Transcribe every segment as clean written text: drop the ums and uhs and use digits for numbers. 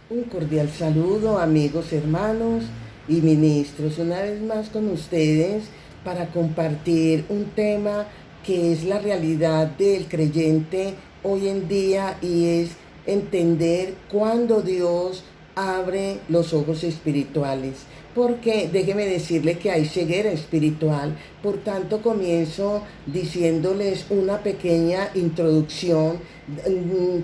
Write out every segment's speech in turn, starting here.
Un cordial saludo, amigos, hermanos y ministros, una vez más con ustedes para compartir un tema que es la realidad del creyente hoy en día, y es entender cuándo Dios abre los ojos espirituales. Porque déjeme decirle que hay ceguera espiritual. Por tanto, comienzo diciéndoles una pequeña introducción,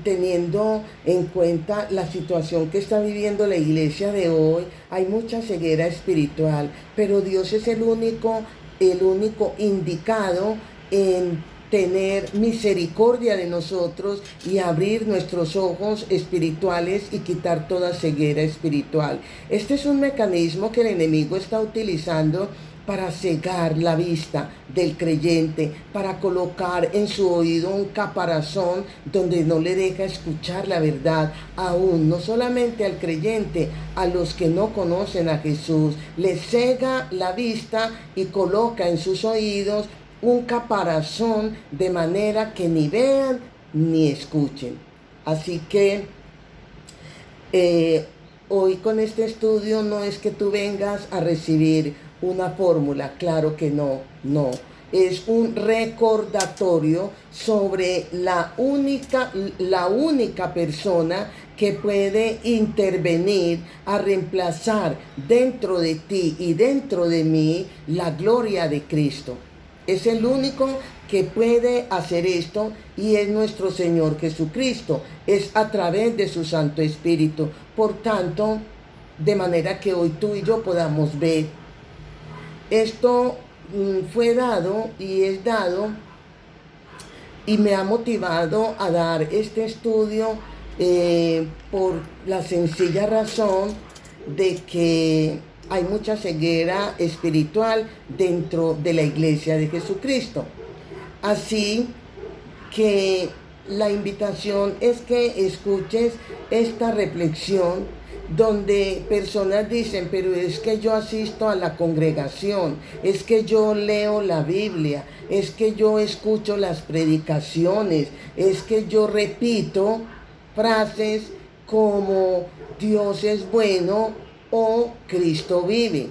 teniendo en cuenta la situación que está viviendo la iglesia de hoy. Hay mucha ceguera espiritual, pero Dios es el único indicado en tener misericordia de nosotros y abrir nuestros ojos espirituales y quitar toda ceguera espiritual. Este es un mecanismo que el enemigo está utilizando para cegar la vista del creyente, para colocar en su oído un caparazón donde no le deja escuchar la verdad, aún no solamente al creyente, a los que no conocen a Jesús. Le cega la vista y coloca en sus oídos un caparazón de manera que ni vean ni escuchen. Así que hoy con este estudio no es que tú vengas a recibir una fórmula, claro que no, no. Es un recordatorio sobre la única persona que puede intervenir a reemplazar dentro de ti y dentro de mí la gloria de Cristo. Es el único que puede hacer esto, y es nuestro Señor Jesucristo. Es a través de su Santo Espíritu. Por tanto, de manera que hoy tú y yo podamos ver. Esto fue dado y es dado, y me ha motivado a dar este estudio por la sencilla razón de que hay mucha ceguera espiritual dentro de la iglesia de Jesucristo. Así que la invitación es que escuches esta reflexión, donde personas dicen: pero es que yo asisto a la congregación, es que yo leo la Biblia, es que yo escucho las predicaciones, es que yo repito frases como Dios es bueno o Cristo vive.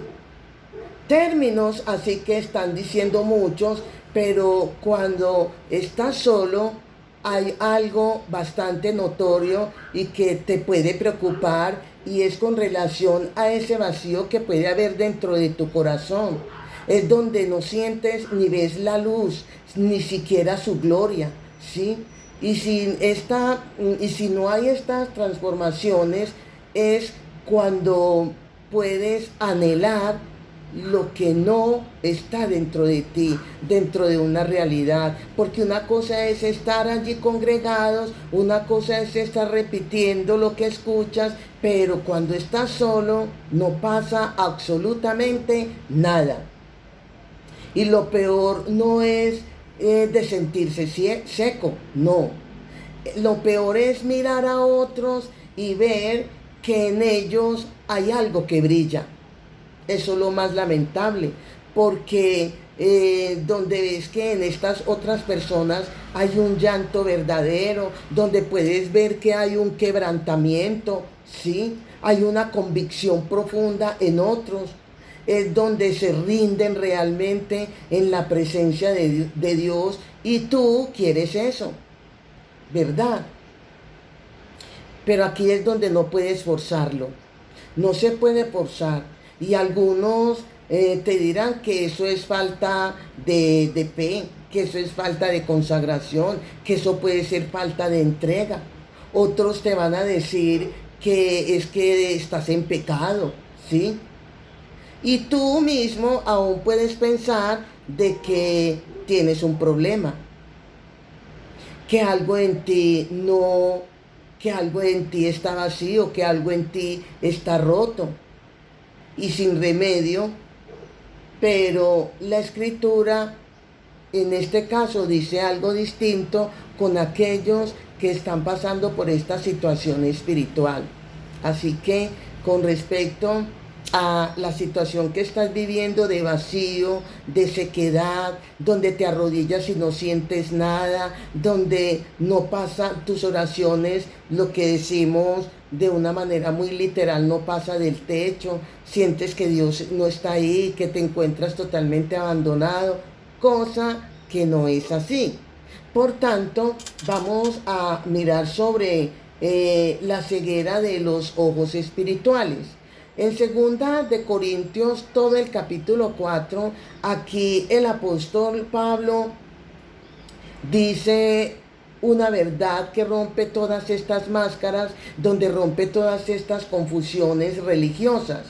Términos así que están diciendo muchos, pero cuando estás solo hay algo bastante notorio y que te puede preocupar, y es con relación a ese vacío que puede haber dentro de tu corazón. Es donde no sientes ni ves la luz, ni siquiera su gloria, ¿sí? Y si no hay estas transformaciones, es cuando puedes anhelar lo que no está dentro de ti, dentro de una realidad. Porque una cosa es estar allí congregados, una cosa es estar repitiendo lo que escuchas, pero cuando estás solo no pasa absolutamente nada. Y lo peor no es de sentirse seco, no. Lo peor es mirar a otros y ver que en ellos hay algo que brilla. Eso es lo más lamentable, porque donde ves que en estas otras personas hay un llanto verdadero, donde puedes ver que hay un quebrantamiento, ¿sí? Hay una convicción profunda en otros, es donde se rinden realmente en la presencia de Dios, y tú quieres eso, ¿verdad? Pero aquí es donde no puedes forzarlo, no se puede forzar. Y algunos te dirán que eso es falta de fe, que eso es falta de consagración, que eso puede ser falta de entrega. Otros te van a decir que es que estás en pecado, ¿sí? Y tú mismo aún puedes pensar de que tienes un problema, que algo en ti no, que algo en ti está vacío, que algo en ti está roto y sin remedio. Pero la escritura en este caso dice algo distinto con aquellos que están pasando por esta situación espiritual. Así que con respecto a la situación que estás viviendo de vacío, de sequedad, donde te arrodillas y no sientes nada, donde no pasan tus oraciones, lo que decimos de una manera muy literal, no pasa del techo, sientes que Dios no está ahí, que te encuentras totalmente abandonado, cosa que no es así. Por tanto, vamos a mirar sobre la ceguera de los ojos espirituales. En 2 Corintios, todo el capítulo 4, aquí el apóstol Pablo dice una verdad que rompe todas estas máscaras, donde rompe todas estas confusiones religiosas.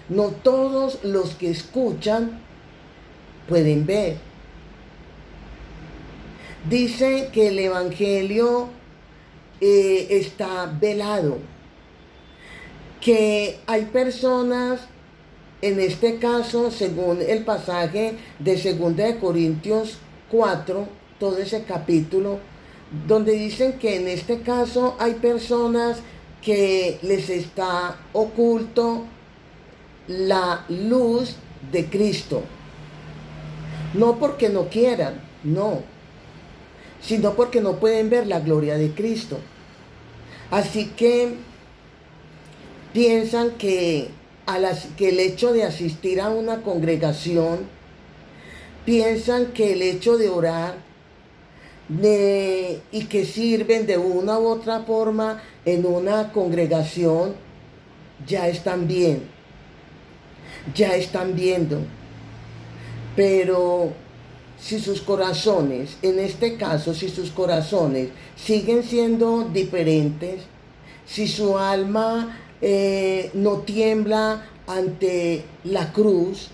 No todos los que escuchan pueden ver. Dice que el evangelio está velado, que hay personas, en este caso, según el pasaje de 2 Corintios 4, todo ese capítulo, donde dicen que en este caso hay personas que les está oculto la luz de Cristo. No porque no quieran, no, sino porque no pueden ver la gloria de Cristo. Así que piensan que el hecho de asistir a una congregación, piensan que el hecho de orar y que sirven de una u otra forma en una congregación, ya están bien, ya están viendo. Pero si sus corazones, en este caso, si sus corazones siguen siendo diferentes, si su alma no tiembla ante la cruz,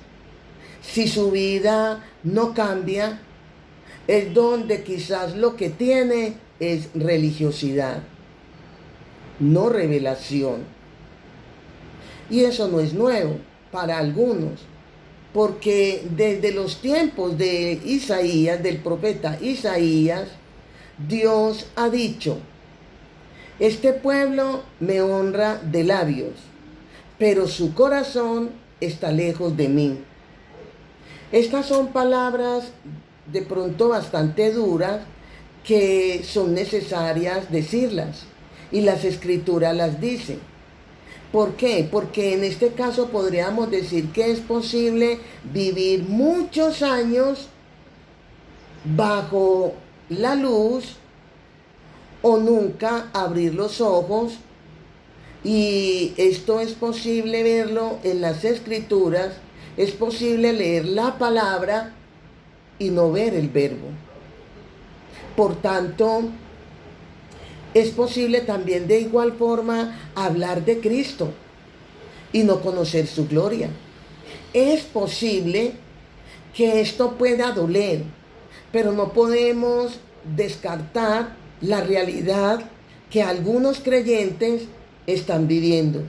si su vida no cambia, es donde quizás lo que tiene es religiosidad, no revelación. Y eso no es nuevo para algunos, porque desde los tiempos de Isaías, del profeta Isaías, Dios ha dicho: este pueblo me honra de labios, pero su corazón está lejos de mí. Estas son palabras de pronto bastante duras, que son necesarias decirlas, y las escrituras las dicen. ¿Por qué? Porque en este caso podríamos decir que es posible vivir muchos años bajo la luz o nunca abrir los ojos, y esto es posible verlo en las escrituras, es posible leer la palabra y no ver el verbo. Por tanto, es posible también de igual forma hablar de Cristo y no conocer su gloria. Es posible que esto pueda doler, pero no podemos descartar la realidad que algunos creyentes están viviendo,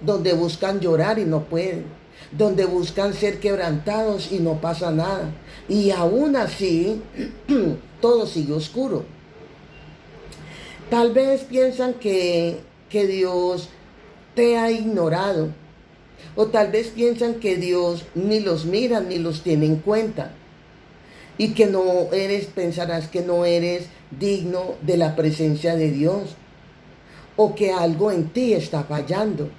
donde buscan llorar y no pueden, donde buscan ser quebrantados y no pasa nada, y aún así todo sigue oscuro. Tal vez piensan que Dios te ha ignorado, o tal vez piensan que Dios ni los mira ni los tiene en cuenta, y que pensarás que no eres digno de la presencia de Dios, o que algo en ti está fallando.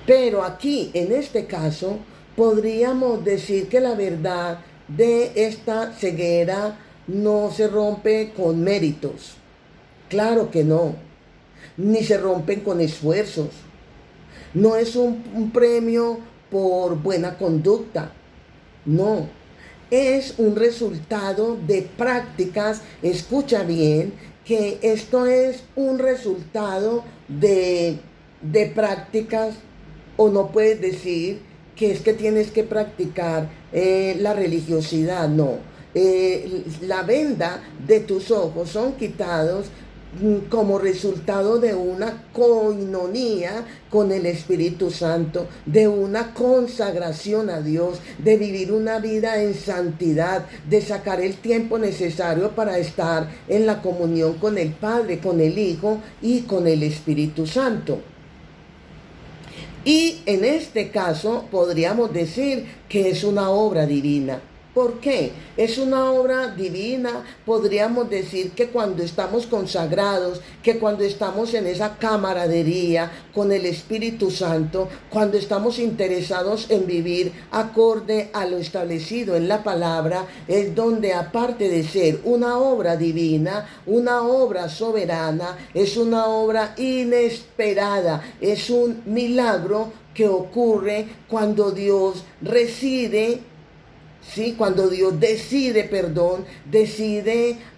Pero aquí, en este caso, podríamos decir que la verdad de esta ceguera no se rompe con méritos. Claro que no. Ni se rompen con esfuerzos. No es un premio por buena conducta. No. Es un resultado de prácticas. Escucha bien, que esto es un resultado de prácticas. O no puedes decir que es que tienes que practicar la religiosidad, no. La venda de tus ojos son quitados como resultado de una coinonía con el Espíritu Santo, de una consagración a Dios, de vivir una vida en santidad, de sacar el tiempo necesario para estar en la comunión con el Padre, con el Hijo y con el Espíritu Santo. Y en este caso podríamos decir que es una obra divina. ¿Por qué? Es una obra divina. Podríamos decir que cuando estamos consagrados, que cuando estamos en esa camaradería con el Espíritu Santo, cuando estamos interesados en vivir acorde a lo establecido en la palabra, es donde, aparte de ser una obra divina, una obra soberana, es una obra inesperada, es un milagro que ocurre cuando Dios reside. ¿Sí? Cuando Dios decide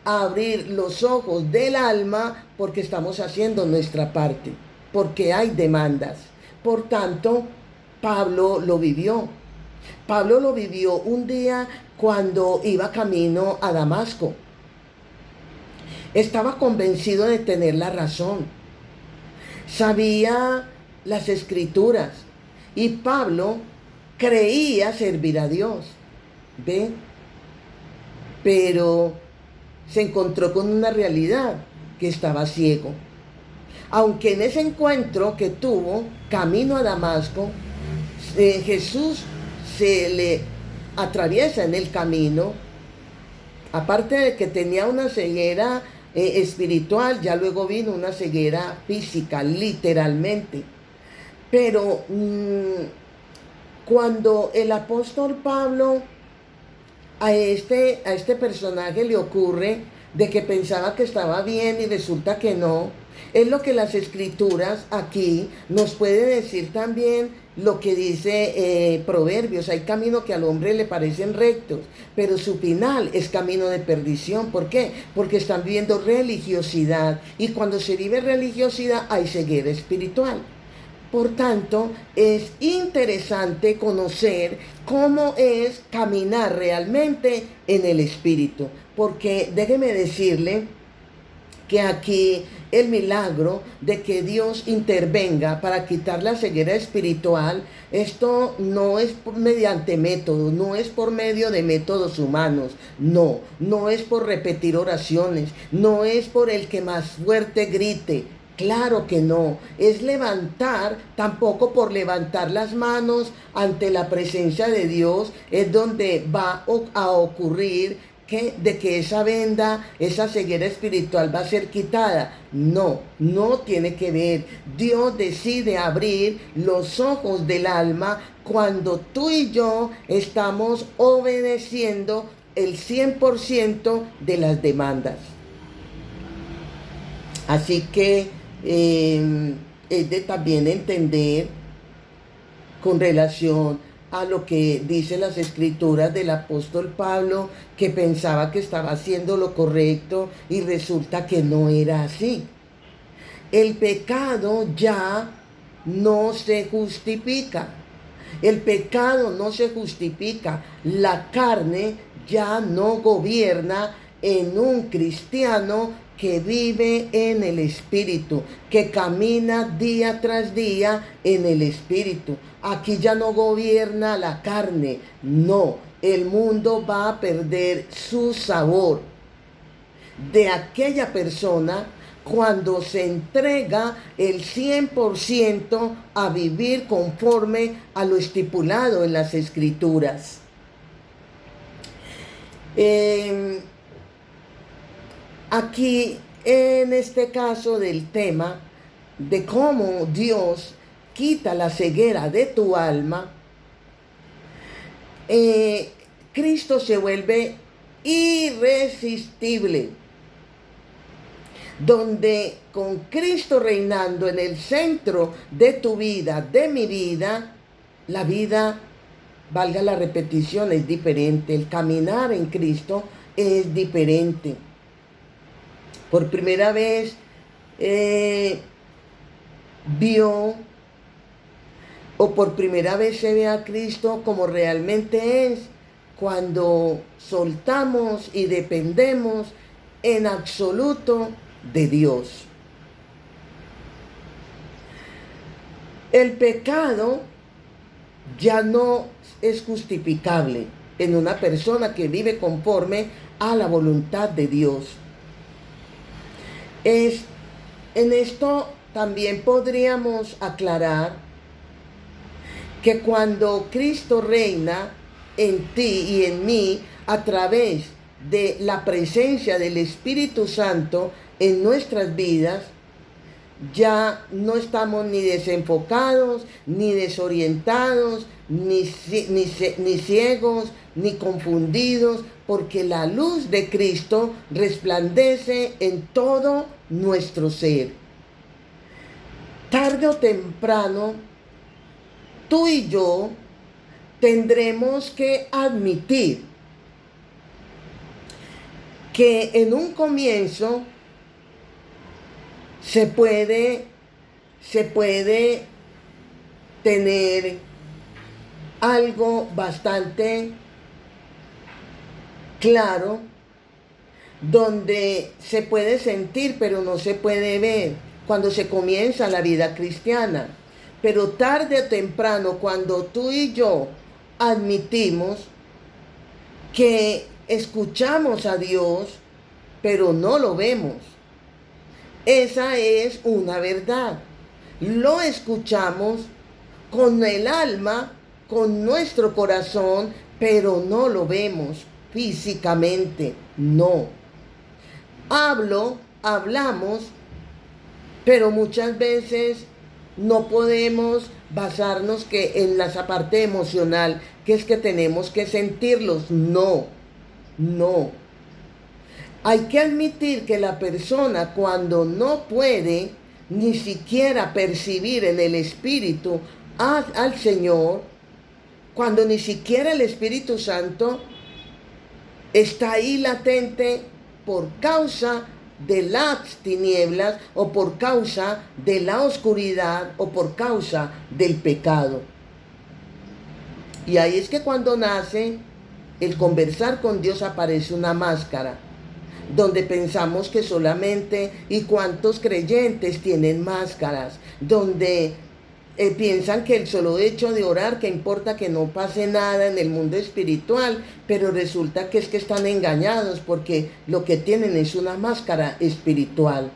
abrir los ojos del alma, porque estamos haciendo nuestra parte, porque hay demandas. Por tanto, Pablo lo vivió. Pablo lo vivió un día cuando iba camino a Damasco. Estaba convencido de tener la razón. Sabía las escrituras. Y Pablo creía servir a Dios. ¿Ve? Pero se encontró con una realidad, que estaba ciego. Aunque en ese encuentro que tuvo camino a Damasco, Jesús se le atraviesa en el camino. Aparte de que tenía una ceguera espiritual, ya luego vino una ceguera física, literalmente. Pero cuando el apóstol Pablo a este personaje le ocurre de que pensaba que estaba bien y resulta que no, es lo que las escrituras aquí nos puede decir también, lo que dice Proverbios: hay caminos que al hombre le parecen rectos, pero su final es camino de perdición. ¿Por qué? Porque están viviendo religiosidad, y cuando se vive religiosidad hay ceguera espiritual. Por tanto, es interesante conocer cómo es caminar realmente en el Espíritu. Porque déjeme decirle que aquí el milagro de que Dios intervenga para quitar la ceguera espiritual, esto no es mediante métodos, no es por medio de métodos humanos, no es por repetir oraciones, no es por el que más fuerte grite. Claro que no, es levantar, tampoco por levantar las manos ante la presencia de Dios, es donde va a ocurrir que esa venda, esa ceguera espiritual va a ser quitada. No tiene que ver. Dios decide abrir los ojos del alma cuando tú y yo estamos obedeciendo el 100% de las demandas. Así que es de también entender con relación a lo que dicen las escrituras del apóstol Pablo, que pensaba que estaba haciendo lo correcto y resulta que no era así. El pecado ya no se justifica. El pecado no se justifica. La carne ya no gobierna en un cristiano que vive en el Espíritu, que camina día tras día en el Espíritu. Aquí ya no gobierna la carne, no. El mundo va a perder su sabor de aquella persona cuando se entrega el 100% a vivir conforme a lo estipulado en las Escrituras. Aquí, en este caso del tema de cómo Dios quita la ceguera de tu alma, Cristo se vuelve irresistible, donde con Cristo reinando en el centro de tu vida, de mi vida, la vida, valga la repetición, es diferente. El caminar en Cristo es diferente. Por primera vez por primera vez se ve a Cristo como realmente es, cuando soltamos y dependemos en absoluto de Dios. El pecado ya no es justificable en una persona que vive conforme a la voluntad de Dios. En esto también podríamos aclarar que cuando Cristo reina en ti y en mí a través de la presencia del Espíritu Santo en nuestras vidas, ya no estamos ni desenfocados, ni desorientados, ni ciegos, ni confundidos, porque la luz de Cristo resplandece en todo nuestro ser. Tarde o temprano, tú y yo tendremos que admitir que en un comienzo se puede tener algo bastante claro, donde se puede sentir pero no se puede ver cuando se comienza la vida cristiana. Pero tarde o temprano, cuando tú y yo admitimos que escuchamos a Dios pero no lo vemos, esa es una verdad. Lo escuchamos con el alma, con nuestro corazón, pero no lo vemos físicamente, no. Hablamos, pero muchas veces no podemos basarnos que en la parte emocional, que es que tenemos que sentirlos. No. Hay que admitir que la persona, cuando no puede ni siquiera percibir en el Espíritu al Señor, cuando ni siquiera el Espíritu Santo está ahí latente por causa de las tinieblas o por causa de la oscuridad o por causa del pecado. Y ahí es que cuando nace el conversar con Dios aparece una máscara, donde pensamos que solamente, y cuántos creyentes tienen máscaras, donde piensan que el solo hecho de orar, que importa que no pase nada en el mundo espiritual, pero resulta que es que están engañados porque lo que tienen es una máscara espiritual.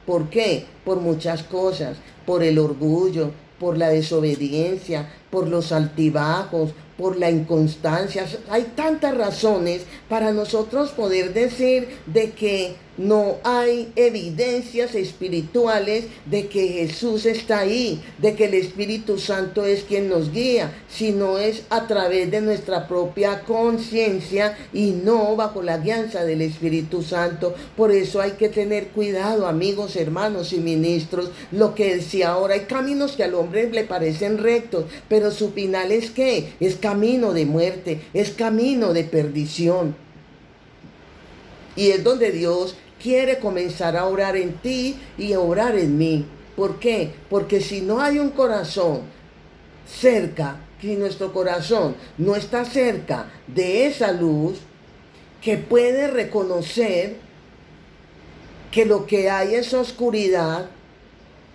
¿Por qué? Por muchas cosas, por el orgullo, por la desobediencia, por los altibajos, por la inconstancia. Hay tantas razones para nosotros poder decir de que no hay evidencias espirituales de que Jesús está ahí, de que el Espíritu Santo es quien nos guía, sino es a través de nuestra propia conciencia y no bajo la guianza del Espíritu Santo. Por eso hay que tener cuidado, amigos, hermanos y ministros. Lo que decía ahora, hay caminos que al hombre le parecen rectos, pero su final es ¿qué? Es camino de muerte, es camino de perdición. Y es donde Dios quiere comenzar a orar en ti y a orar en mí. ¿Por qué? Porque si no hay un corazón cerca, si nuestro corazón no está cerca de esa luz que puede reconocer que lo que hay es oscuridad,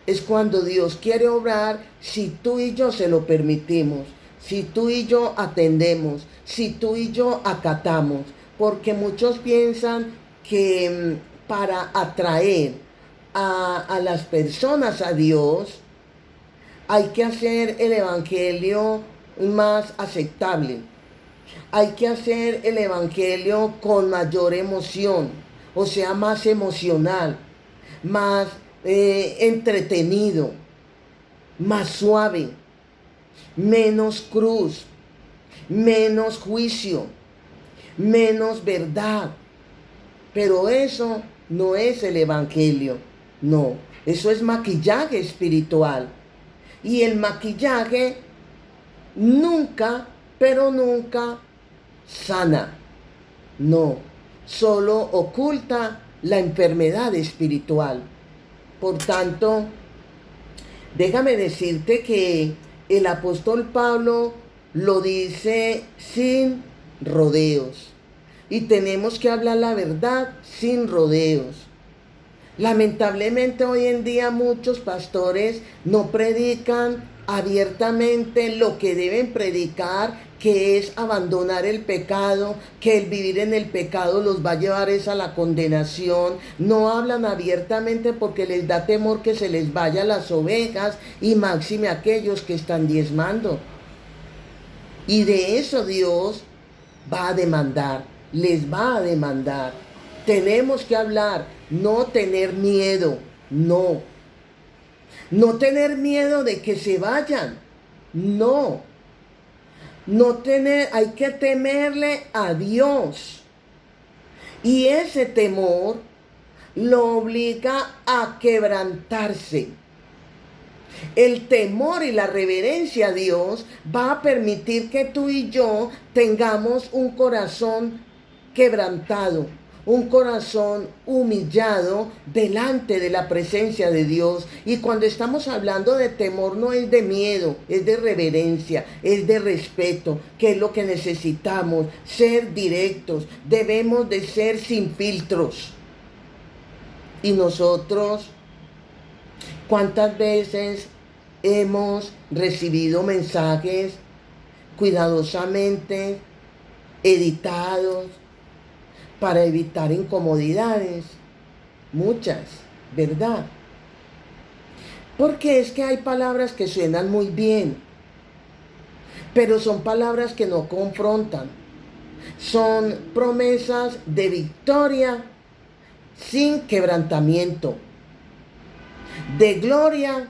es cuando Dios quiere obrar si tú y yo se lo permitimos, si tú y yo atendemos, si tú y yo acatamos. Porque muchos piensan que para atraer a las personas a Dios hay que hacer el evangelio más aceptable. Hay que hacer el evangelio con mayor emoción, o sea, más emocional, más entretenido, más suave, menos cruz, menos juicio, menos verdad. Pero eso no es el evangelio, no, eso es maquillaje espiritual. Y el maquillaje nunca, pero nunca sana, no, solo oculta la enfermedad espiritual. Por tanto, déjame decirte que el apóstol Pablo lo dice sin rodeos. Y tenemos que hablar la verdad sin rodeos. Lamentablemente hoy en día muchos pastores no predican abiertamente lo que deben predicar, que es abandonar el pecado, que el vivir en el pecado los va a llevar a la condenación. No hablan abiertamente porque les da temor que se les vaya las ovejas y máxime aquellos que están diezmando. Y de eso Dios va a demandar, les va a demandar. Tenemos que hablar, no tener miedo, no. No tener miedo de que se vayan, no. Hay que temerle a Dios. Y ese temor lo obliga a quebrantarse. El temor y la reverencia a Dios va a permitir que tú y yo tengamos un corazón quebrantado, un corazón humillado delante de la presencia de Dios. Y cuando estamos hablando de temor, no es de miedo, es de reverencia, es de respeto, que es lo que necesitamos, ser directos, debemos de ser sin filtros. Y nosotros, ¿cuántas veces hemos recibido mensajes cuidadosamente editados para evitar incomodidades? Muchas, ¿verdad? Porque es que hay palabras que suenan muy bien, pero son palabras que no confrontan. Son promesas de victoria sin quebrantamiento. De gloria,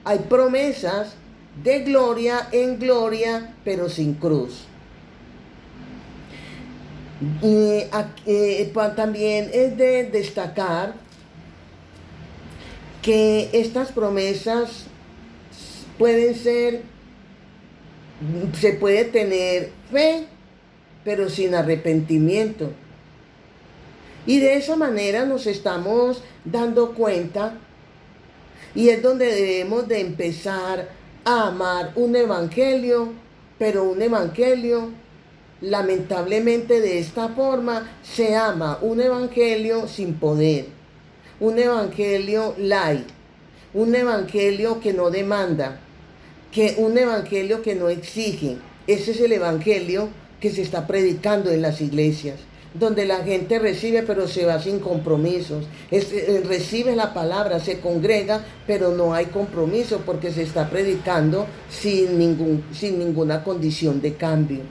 hay promesas de gloria en gloria, pero sin cruz. También es de destacar que estas promesas se puede tener fe, pero sin arrepentimiento. Y de esa manera nos estamos dando cuenta, y es donde debemos de empezar a amar un evangelio, pero un evangelio, lamentablemente de esta forma, se ama un evangelio sin poder, un evangelio light, un evangelio que no demanda, un evangelio que no exige. Ese es el evangelio que se está predicando en las iglesias, donde la gente recibe pero se va sin compromisos. Recibe la palabra, se congrega, pero no hay compromiso porque se está predicando sin ninguna condición de cambio.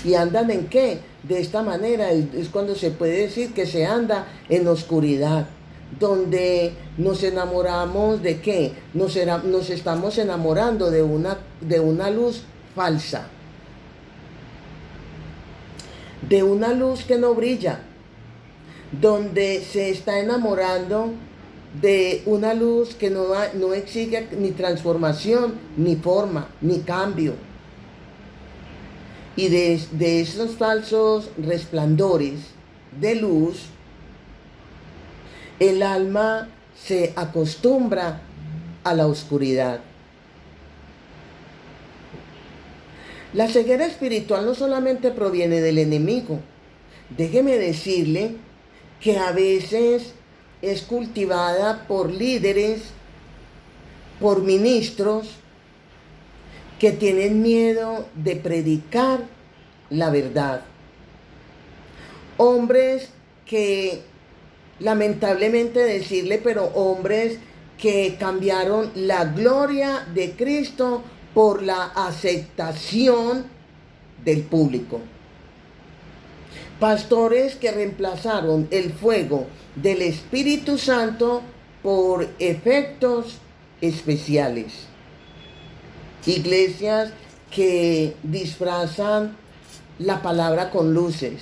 ¿Y andan en qué? De esta manera es cuando se puede decir que se anda en oscuridad, donde nos enamoramos de qué, nos estamos enamorando de una luz falsa, de una luz que no brilla, donde se está enamorando de una luz que no exige ni transformación, ni forma, ni cambio. Y de esos falsos resplandores de luz, el alma se acostumbra a la oscuridad. La ceguera espiritual no solamente proviene del enemigo. Déjeme decirle que a veces es cultivada por líderes, por ministros, que tienen miedo de predicar la verdad. Hombres que, lamentablemente decirle, pero hombres que cambiaron la gloria de Cristo por la aceptación del público. Pastores que reemplazaron el fuego del Espíritu Santo por efectos especiales. Iglesias que disfrazan la palabra con luces,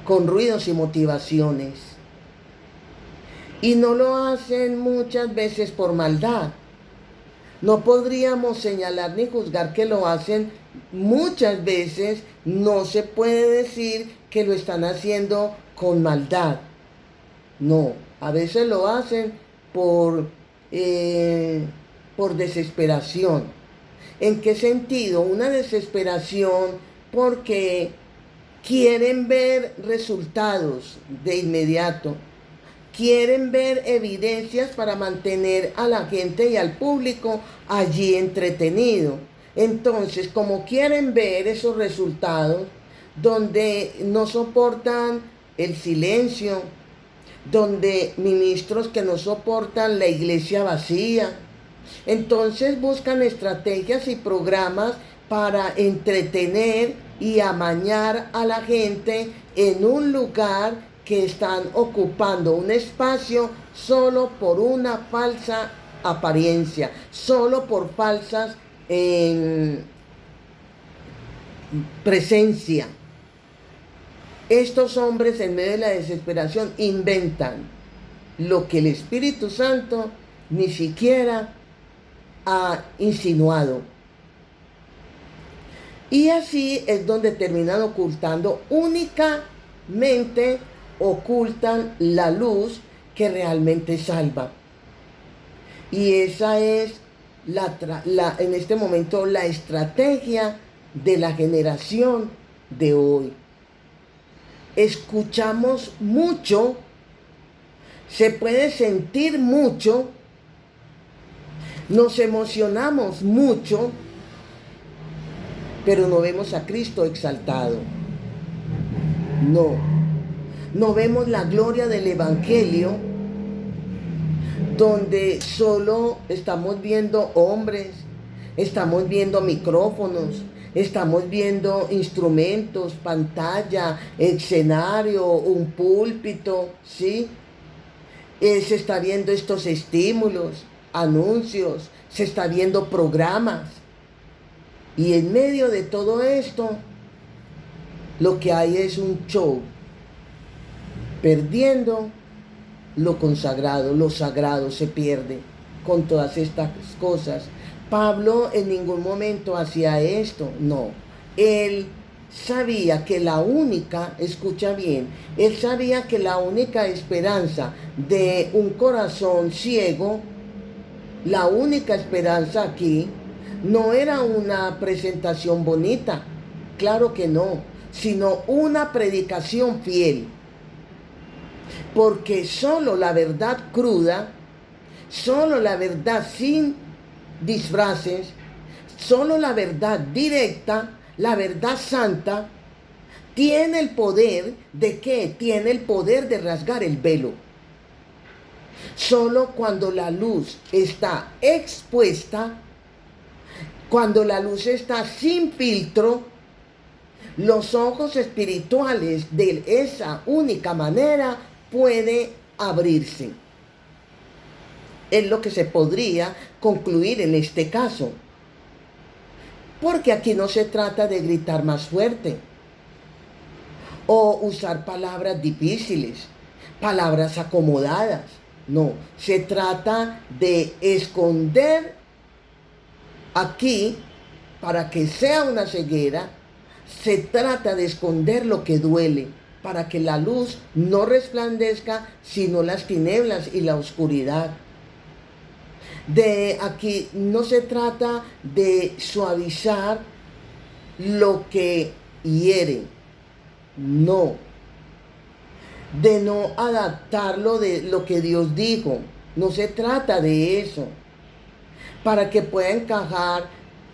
con ruidos y motivaciones. Y no lo hacen muchas veces por maldad. No podríamos señalar ni juzgar que lo hacen muchas veces. No se puede decir que lo están haciendo con maldad. No, a veces lo hacen por desesperación. ¿En qué sentido? Una desesperación porque quieren ver resultados de inmediato. Quieren ver evidencias para mantener a la gente y al público allí entretenido. Entonces, como quieren ver esos resultados, donde no soportan el silencio, donde ministros que no soportan la iglesia vacía, Entonces buscan estrategias y programas para entretener y amañar a la gente en un lugar que están ocupando un espacio solo por una falsa apariencia, solo por falsas presencia. Estos hombres en medio de la desesperación inventan lo que el Espíritu Santo ni siquiera ha insinuado. Y así es donde terminan ocultando, únicamente ocultan la luz que realmente salva. Y esa es en este momento la estrategia de la generación de hoy. Escuchamos mucho, se puede sentir mucho, nos emocionamos mucho, pero no vemos a Cristo exaltado. No vemos la gloria del Evangelio, donde solo estamos viendo hombres, estamos viendo micrófonos, estamos viendo instrumentos, pantalla, escenario, un púlpito, ¿sí? Se está viendo estos estímulos, anuncios, se está viendo programas. Y en medio de todo esto, lo que hay es un show, perdiendo lo consagrado, lo sagrado se pierde con todas estas cosas. Pablo en ningún momento hacía esto, no. Él sabía que la única, escucha bien, él sabía que la única esperanza de un corazón ciego, la única esperanza aquí, no era una presentación bonita, claro que no, sino una predicación fiel. Porque solo la verdad cruda, solo la verdad sin disfraces, solo la verdad directa, la verdad santa, tiene el poder ¿de qué? Tiene el poder de rasgar el velo. Solo cuando la luz está expuesta, cuando la luz está sin filtro, los ojos espirituales de esa única manera puede abrirse. Es lo que se podría concluir en este caso. Porque aquí no se trata de gritar más fuerte o usar palabras difíciles, palabras acomodadas. No, se trata de esconder aquí, para que sea una ceguera, se trata de esconder lo que duele, para que la luz no resplandezca, sino las tinieblas y la oscuridad. De aquí no se trata de suavizar lo que hiere, no. De no adaptarlo de lo que Dios dijo, no se trata de eso. Para que pueda encajar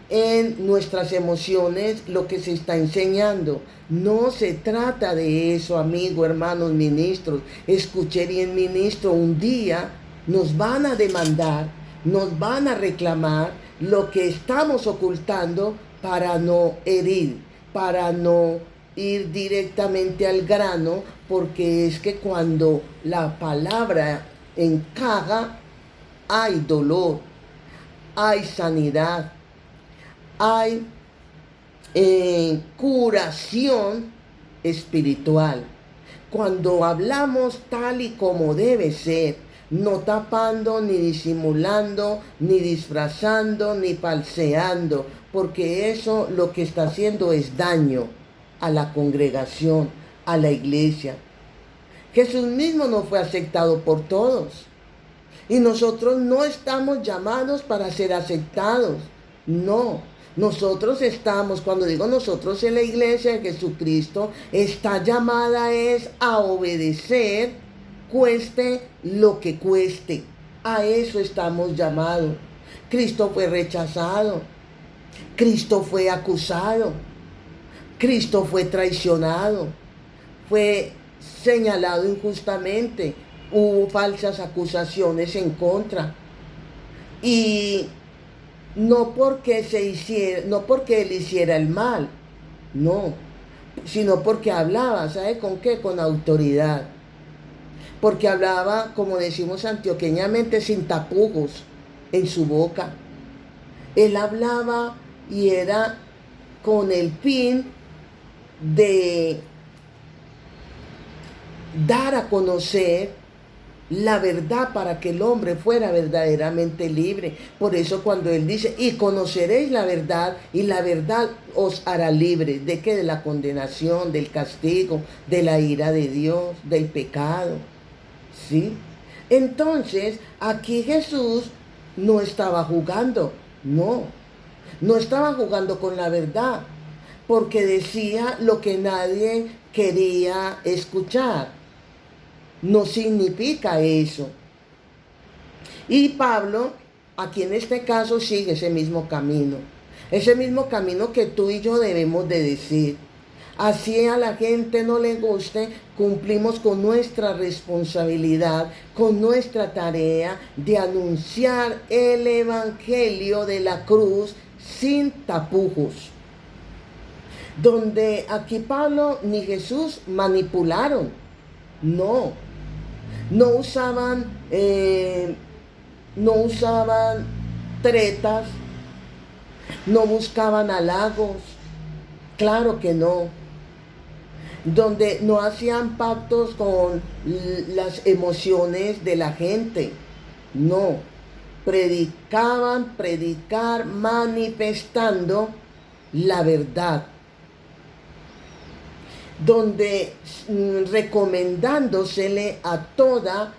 en nuestras emociones lo que se está enseñando. No se trata de eso, amigo, hermanos, ministros. Escuché bien, ministro, un día nos van a demandar, nos van a reclamar lo que estamos ocultando para no herir, para no ir directamente al grano, porque es que cuando la palabra encaja, hay dolor, hay sanidad, hay curación espiritual. Cuando hablamos tal y como debe ser, no tapando, ni disimulando, ni disfrazando, ni falseando, porque eso lo que está haciendo es daño a la congregación, a la iglesia. Jesús mismo no fue aceptado por todos. Y nosotros no estamos llamados para ser aceptados. No, nosotros estamos, cuando digo nosotros en la iglesia de Jesucristo, está llamada es a obedecer, cueste lo que cueste. A eso estamos llamados. Cristo fue rechazado. Cristo fue acusado. Cristo fue traicionado. Fue señalado injustamente. Hubo falsas acusaciones en contra. Y no porque no porque él hiciera el mal, no, sino porque hablaba, ¿sabe con qué? Con autoridad. Porque hablaba, como decimos antioqueñamente, sin tapujos en su boca. Él hablaba y era con el fin de dar a conocer la verdad para que el hombre fuera verdaderamente libre. Por eso cuando él dice, y conoceréis la verdad, y la verdad os hará libre. ¿De qué? De la condenación, del castigo, de la ira de Dios, del pecado. ¿Sí? Entonces, aquí Jesús no estaba jugando, no estaba jugando con la verdad, porque decía lo que nadie quería escuchar. No significa eso. Y Pablo, aquí en este caso, sigue ese mismo camino que tú y yo debemos de decir. Así a la gente no le guste, cumplimos con nuestra responsabilidad, con nuestra tarea de anunciar el evangelio de la cruz sin tapujos. Donde aquí Pablo ni Jesús manipularon, no usaban tretas, no buscaban halagos, claro que no. Donde no hacían pactos con las emociones de la gente, no. Predicar manifestando la verdad. Donde recomendándosele a toda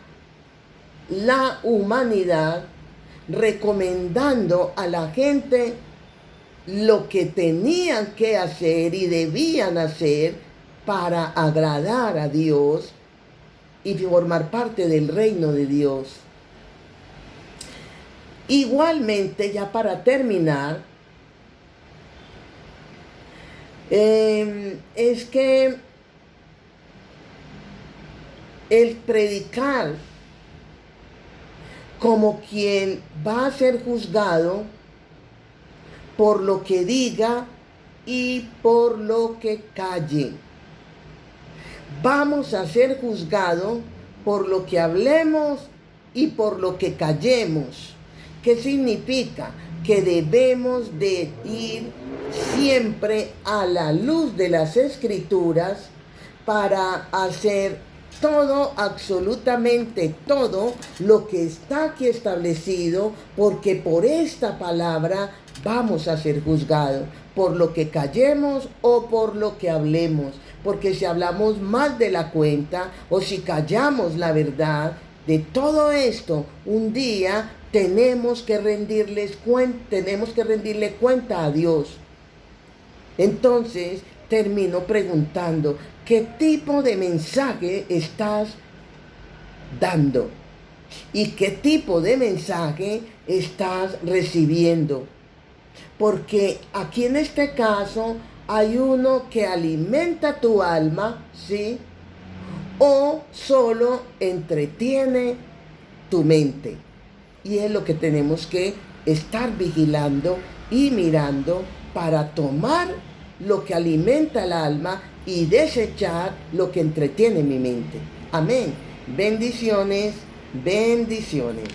la humanidad, recomendando a la gente lo que tenían que hacer y debían hacer para agradar a Dios y formar parte del reino de Dios. Igualmente, ya para terminar, es que el predicar como quien va a ser juzgado por lo que diga y por lo que calle. Vamos a ser juzgados por lo que hablemos y por lo que callemos. ¿Qué significa? Que debemos de ir siempre a la luz de las Escrituras para hacer todo, absolutamente todo lo que está aquí establecido, porque por esta palabra vamos a ser juzgados, por lo que callemos o por lo que hablemos, porque si hablamos más de la cuenta o si callamos la verdad, de todo esto, un día tenemos que rendirle cuenta a Dios. Entonces, termino preguntando, ¿qué tipo de mensaje estás dando? ¿Y qué tipo de mensaje estás recibiendo? Porque aquí en este caso hay uno que alimenta tu alma, ¿sí? O solo entretiene tu mente. Y es lo que tenemos que estar vigilando y mirando para tomar lo que alimenta el alma y desechar lo que entretiene mi mente. Amén. Bendiciones, bendiciones.